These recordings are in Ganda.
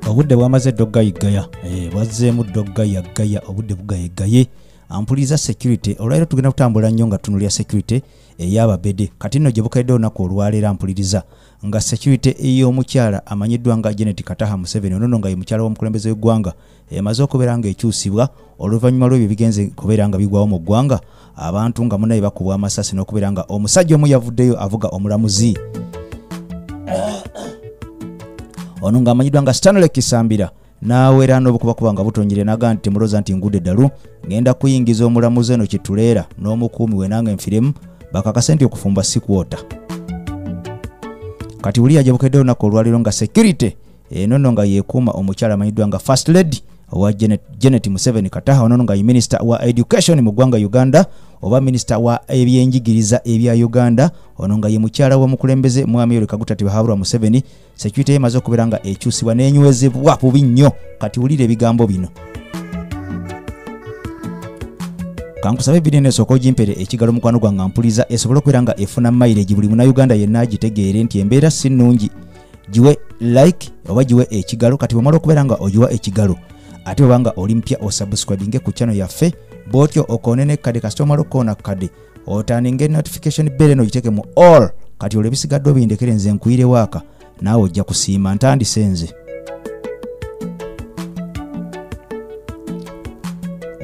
obudde bwamaze doggayigaya bwazzeemu doggayagaya obudde bugayegaye ampuliza security olwairo tugenda kutambula nnyo nga tunulya security ey'ababede kati nno gye bukedde olunaku olwaleero ampuliriza nga security ey'omukyala amanyiddwa nga Janet Kataha Museveni ono nga ye mukyala w'omukulembeze w'eggwanga emaze okubeera nga ekyusibwa oluvannyuma lw'ebyo bigenze kubeera nga bigwawo mu ggwanga abantu nga munaye bakubwa amasasi n'okubeera nga omusajja omu yavuddeyo avuga omulamuzi ono nga amanyiddwa nga Stanley Kisambira naweera n'obukubakuba nga butonyere naga nti muloza nti ngudde ddalu ngenda kuyingiza omulamuzi eno Kituleera n'omukuumi we nange nfiremu bakakase nti okufumba si kwota kati uli aje bukedde olunaku olwaliro nga security eno nga yeekuuma omukyala amanyiddwa nga First Lady owa Janet Museveni Kataha ono nga ye Minister wa Education mu ggwanga Uganda oba Minister wa ebyenjigiriza ebya Uganda ono nga ye mukyala w'omukulembeze Mwami Yoweri Kaguta Tibahabulwa Museveni security emaze okubeera nga ekyusibwa n'enywezebwa bubi nnyo kati wulira ebigambo bino kankusabe bidene soko jimpere ekigalo mukwano gwa ngampuliza esobola okubeera nga efuna mileage buli muna Uganda yenna agitegeere nti embeera si nnungi jiwe like oba jiwe ekigalo kati bwemala okubeera nga ojiwa ekigalo ate obanga oli mpya osubscribinge ku channel yaffe botyo okonene kade customer okona kade otaninge notification bell no yiteke mu all kati ole bisigadde obindekere nze nkuire waka naawe ojja kusiima ntandisenze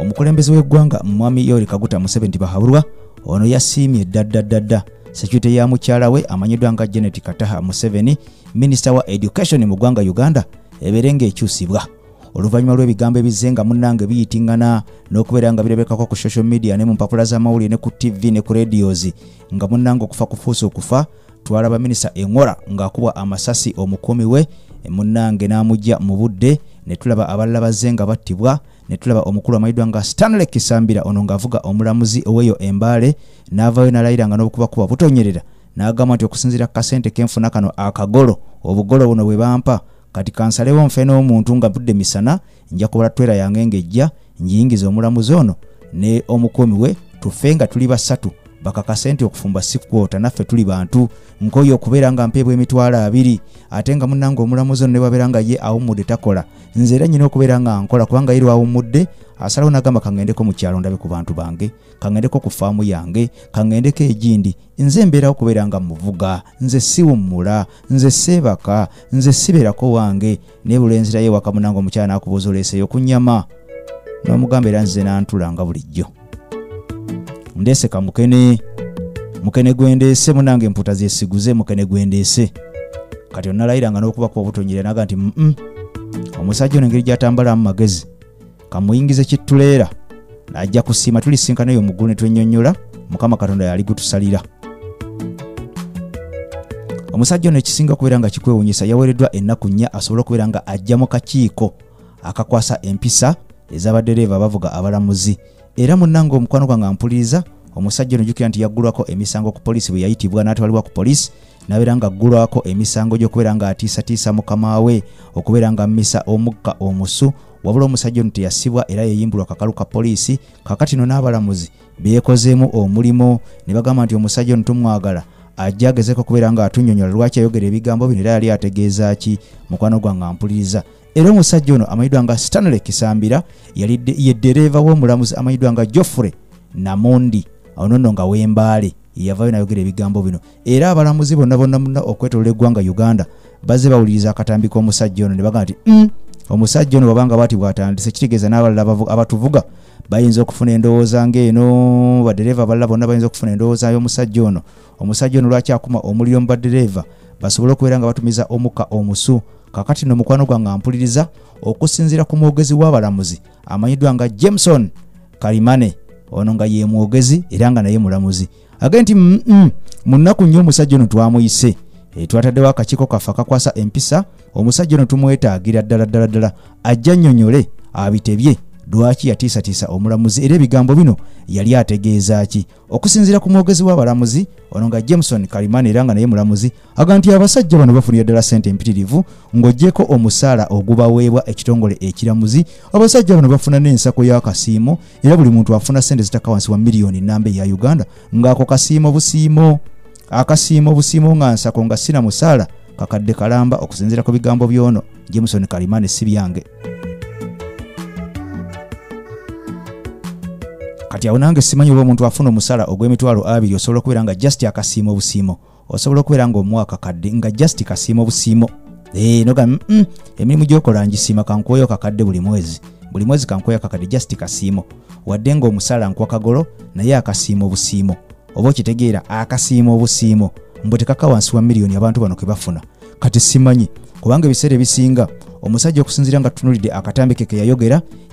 omukulembeze w'eggwanga Mwami Yoweri Kaguta Museveni Tibahabulwa ono yasiimye daddadda security ya mukyala we amanyiddwa nga Janet Kataha Museveni Minister wa Education mu ggwanga Uganda eberenge ekyusibwa oluvannyuma lw'ebigambo ebizenga munnange biyitingana n'okubeera nga birebekako ku social media ne mu mpapula z'amawulire ne ku TV ne ku radios nga munnange okufa kufuusa okufa twalaba minisita Engora ng'akubwa amasasi omukuumi we munnange n'amujja mu budde ne tulaba abalala bazenga battibwa ne tulaba omukulu amanyiddwa nga Stanley Kisambira ono ng'avuga omulamuzi oweeyo Embaale n'avaayo n'alayira nga n'obukubakuba butonyerera n'agamba nti okusinziira ku kasente kenfuna kano akagolo obugolo buno bwe bampa kati kansalewo nfe n'omuntu nga budde misana nja kubala twera yange ngejja njiyingiza omulamuzi ono ne omukuumi we tufe nga tuli basatu bakakase nti okufumba si kwota naffe tuli bantu nkoyo okubeera nga mpeebwa emitwalo 2 ate nga munnange omulamuzi ono ne babeera nga ye awummudde takola nze era nyina okubeera nga nkola kubanga yirwa awummudde asalawo n'agamba kangendeko mu kyalo ndabe ku bantu bange kangendeko ku faamu yange kangendeko egindi nze mbeerawo okubeera nga muvuga nze siwummula nze seebaka nze sibeerako wange nebula enzira ye waka munnange omukyala n'akubuuza oleeseeyo ku nnyama n'omugamba era nze n'antulanga bulijjo ndeseka mukene gwendeese munange emputa zesiguze mukene gwendeese kati onalayiranga n'okubakuba obutonyere naga nti omusajja ono engeri gy'atambala mu magezi kamuyingize Kituleera najja kusiima tulisinkana eyo muggulu ne twenyonnyola Mukama Katonda yali gutusalira omusajja ono ekisinga okubeera nga kikwewunyisa yaweereddwa ennaku 4 asobole okubeera nga ajja mu kakiiko akakwasa empisa ez'abadereeva abavuga abalamuzi era munnange omukwano gwange ampuliriza omusajja ono jjukira nti yaggulwako emisango ku poliisi bwe yayitibwa n'atwalibwa ku poliisi nabeera nga aggulwako emisango gy'okubeera nga atiisatiisa mukama we okubeera nga mmisa omukka omusu wabula omusajja ono teyasibwa era yeyimbulwa kakalu ka poliisi kakati no n'abalamuzi beekozeemu omulimo ne bagamba nti omusajja ono tumwagala ajja agezeko okubeera nga atunnyonnyola lwaki ayogera ebigambo bino era yali ategeeza ki mukwano gwange ampuliriza era omusajja ono amanyiddwa nga Stanley Kisambira yali ye ddereeva w'omulamuzi amanyiddwa nga Geoffrey Namondi ono nga w'Embaale yavaayo n'ayogera ebigambo bino era abalamuzi bonna okwetolola eggwanga Uganda bazze bawuliriza akatambi k'omusajja ono ne bagamba nti omusajja ono babanga bati bw'atandise kitegeeza n'abalala abatuvuga bayinza okufuna endowooza ng'eno badereeva abalala bonna bayinza okufuna endowooza y'omusajja ono omusajja ono lwaki akuma omuliro mu badereeva basobole okubeera nga batumiza omukka omusu kakati no mukwano gwange ampuliriza okusinziira ku mwogezi w'abalamuzi amanyiddwa nga Jameson Kalimane ono nga ye mwogezi era nga naye mulamuzi agenti munnaku nnyo omusajja ono twamuyise twataddewo akakiiko kaffe akakwasa empisa omusajja ono tumwetaagira ddala ajja nnyonnyole abitebye lwaki yatiisatiisa omulamuzi era ebigambo bino yali ategeeza ki okusinziira ku mwogezi w'abalamuzi ono nga Jameson Kalimane era nga naye mulamuzi aga nti abasajja bano bafunira ddala ssente mpitirivu ng'oggyeko omusaala ogubaweebwa ekitongole ekiramuzi abasajja bano bafuna n'ensako y'akasiimo era buli muntu afuna ssente zitaka wansi wa miliyoni nnamba eya Uganda ng'ako akasiimo busiimo nga nsako nga sina musaala kakadde kalamba okusinziira ku bigambo by'ono Jameson Kalimane si byange. Kati awo nange simanyi oba omuntu afuna omusala ogw'emitwalo 2 osobola okubeera nga just akasiimo busiimo, osobola okubeera nga omwaka kadde nga just kasiimo busiimo. Noga emirimu gy'okola ngisiima kankuweyo kakadde buli mwezi kankuweyo kakadde just kasiimo, wadde nga omusala nkuwa kagolo naye akasiimo busiimo. Oba okitegeera akasiimo busiimo mbu tekaka wansi wa miliyoni abantu bano ke bafuna. Kati simanyi kubanga ebiseera ebisinga omusajja okusinziira nga tutunulidde akatambi ke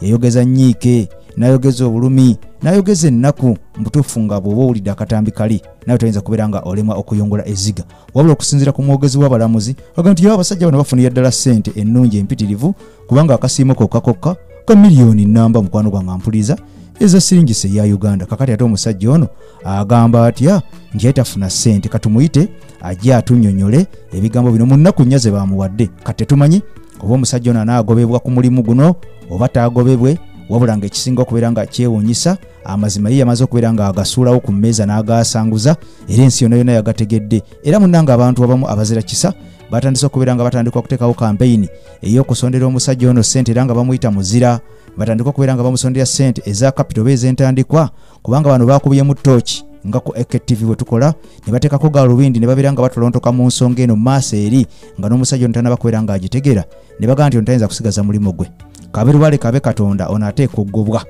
yayogeza nnyiike, n'ayogeza obulumi, n'ayogeza ennaku mbutuufu nga bw'oba owulidde akatambi kali nawe toyinza kubeera nga olemwa okuyongola eziga. Wabula okusinziira ku mwogezi w'abalamuzi aga nti abasajja bano bafunira ddala ssente ennungi empitirivu kubanga akasiimo kokka ka miliyoni nnamba mukwano gwange ampuliriza eza siringise ya Uganda. Kakati ate omusajja ono agamba atya nti yatafuna ssente, katumuyite ajja atunnyonnyole ebigambo bino mu nnaku nnya ze bamuwadde. Kati tumanyi oba omusajja ono anaagobebwa ku mulimu guno oba taagobebwe, wabula nga ekisinga okubeera nga kyewuunyisa amazima ye yamaze okubeera nga agasuulawo ku mmeeza n'agasanguza era ensi yonna yagategedde. Era munnanga abantu abamu abazira kisa batandise okubeera nga batandika okuteekawo kampeyini ey'okusondera omusajja ono ssente era nga bamuyita muzira. Batandika okubeera nga bamusondera ssente eza capital bezentandikwa kubanga bano baakubye mu tooki nga ku AKTV bwe tukola ne bateekako galubindi ne babeera nga batolontoka mu nsonga eno maaso eri nga n'omusajja ono tanaba kubeera nga agitegeera ne bagamba nti ono tayinza kusigaza mulimu gwe. Kaberuwale kabe Katonda ono ateeka okugobwa.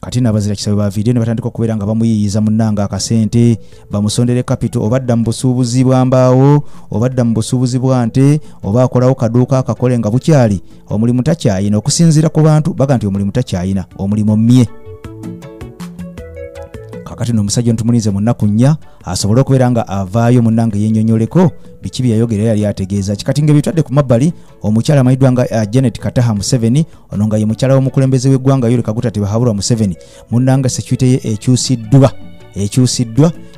Kati n'abazira kisawe ba video ne batandika okubeera nga bamuyiyiza munnanga akasente bamusondere capital obadda mu busuubuzi bwa mbaawo obadda mu busuubuzi bwa nte oba akolawo kaduuka akakole nga bukyali omulimu takyayina. Okusinziira ku bantu baga nti omulimu takyayina, omulimu mmye. Kakati n'omusajja ntumulinze mu nnaku nnya asobole okubeera nga avaayo munnange yennyonnyoleko biki bye yayogera yali ategeeza. Kikati ng'ebitwadde ku mabbali omukyala amanyiddwa nga Janet Kataha Museveni, ono nga ye mukyala w'omukulembeze w'eggwanga Yoweri Kaguta Tebahabulwa Museveni, munnanga security ye ekyusiddwa.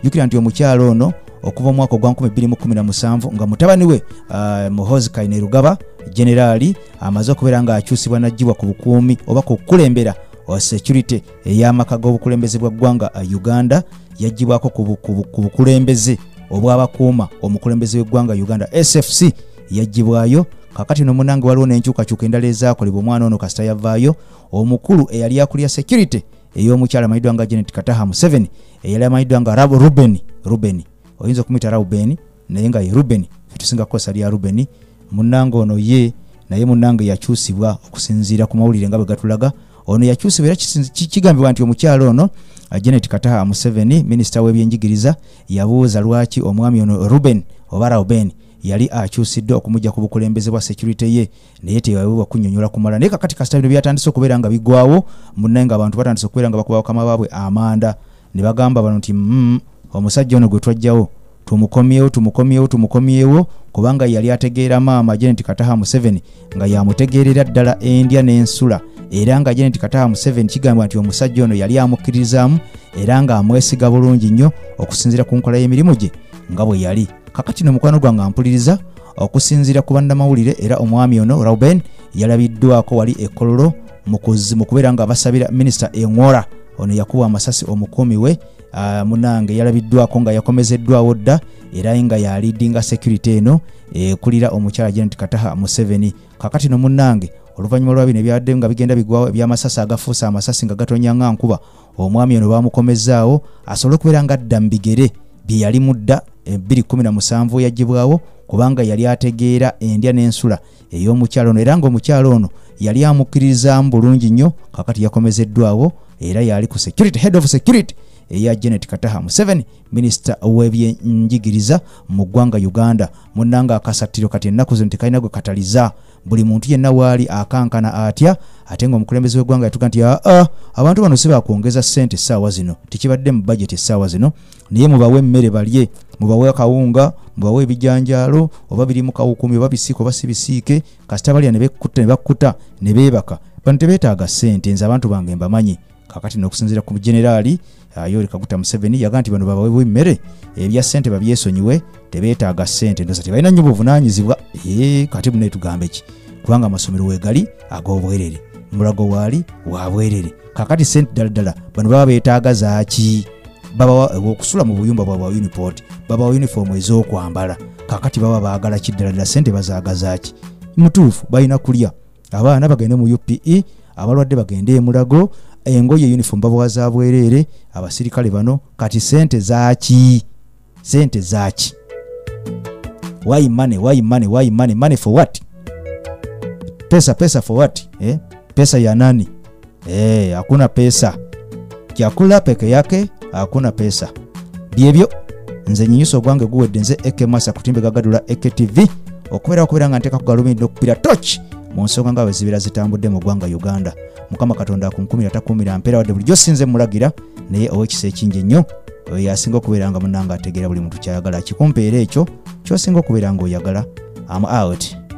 Jjukira nti omukyala ono okuva mu mwaka gwa 2017 nga mutabani we Muhoozi Kainerugaba generali amaze okubeera nga akyusibwa n'aggyibwa ku bukuumi oba ku kukulembera security ey'amaka g'obukulembeze bwa ggwanga Uganda, yaggyibwako ku bukulembeze obw'abakuuma omukulembeze w'eggwanga Uganda SFC yaggyibwayo. Kakati no munange waliwo n'enkyukakyuka endala ezaakolebwa omwana ono kasita yavaayo. Omukulu eyali akulya security ey'omukyala amanyiddwa nga Janet Kataha Museveni eyali amanyiddwa nga Ruben oyinza okumuyita Ruben naye nga ye Ruben tusinga kukosa lya Ruben. Munnange ono ye naye munnange yakyusibwa okusinziira ku mawulire nga bwe gatulaga. Ono yakyusibwa era kigambibwa nti omukyala ono Janet Kataha Museveni minisita w'ebyenjigiriza yabuuza lwaki omwami ono Ruben yali akyusiddwa okumujja ku bukulembeze bwa security ye naye teyaweebwa kunnyonnyola kumala. Naye kakati kasita bino byatandise okubeera nga bigwawo munnaye nga abantu batandise okubeera nga bakuba bakama baabwe amanda ne bagamba bano nti omusajja ono gwe twajjawo tumukomyewo kubanga yali ategeera maama Janet Kataha Museveni nga yamutegeerera ddala endya n'ensula era nga Janet Kataha Museveni kigamba nti omusajja ono yali amukkirizaamu era nga amwesiga bulungi nnyo okusinziira ku nkola y'emirimu gye nga bwe yali. Kakati n'omukwano gwange ampuliriza okusinziira ku bannamawulire era omwami ono Ruben yalabiddwako wali ekololo mu kubeera nga basabira minisita Engora ono yakubwa amasasi omukuumi we munange yalabiddwako nga yakomezeddwawo dda era nga yalidinga security eno kulira omukyala Janet Kataha Museveni. Kakati no munange oluvannyuma lwa bino ebyadde nga bigenda bigwawo ebyamasasi agafuusa amasasi nga gatonya nga nkuba omwami ono bamukomezaawo asobole okubeera nga adda mu bigere bye yali mudda 2017 yaggyibwawo kubanga yali ategeera endya n'ensula ey'omukyalo ono era ng'omukyalo ono yali amukkirizaamu bulungi nnyo. Kakati yakomezeddwawo era yali ku security head of security eya Janet Kataha Museveni minisita w'ebyenjigiriza mu ggwanga Uganda. Munnanga akasattiro kati ennaku zino tekalina gwe kataliza buli muntu yenna waali akankana atya ate ng'omukulembeze w'eggwanga yatuga nti abantu bano si bakwongeza ssente essaawa zino tekibadde mu budget essaawa zino naye mubawe emmere balye mubawe akawunga mubawe ebijanjaalo oba biri mu kawukumi oba bisiike oba si bisiike kasita balya ne bakkuta ne beebaka bano tebeetaaga ssente nze abantu bange mbamanyi. Kakati n'okusinziira ku generali Yoweri Kaguta Museveni yaga nti bano babaweebwa emmere ebya ssente babyesonyiwe tebeetaaga ssente ndoza tebalina nnyo buvunaanyizibwa. Kati bunaye tugambe ki kubanga amasomero weegali ag'obwerere mulago waali wa bwerere. Kakati ssente ddala bano baba beetaaga zaaki? Baba okusula mu buyumba bwa Uniport baba uniform ez'okwambala kakati baba baagala kiddala sente bazaagazaaki mutuufu balina kulya abaana bagende mu UPE abalwadde bagende emulago engoye uniform babawaza bwereere abasirikale bano kati sente zaaki why money for what pesa for what pesa ya nani hakuna pesa chakula peke yake hakuna pesa byebyo nze nyiso gwange guwedde nze ekemasa kutimbe gagadula EKTV okubera nga nteka kugalumira okupira torch mu nsonga nga wezibira zitambudde mu gwanga Uganda mukama katonda akunkumira takumira mpera wadde bulijjo sinze mulagira naye owekisa ekinje nnyo yasinga okubeera nga munanga ategeera buli muntu kyayagala kikumpeera ekyo kyosinga okubeera nga oyagala I'm out.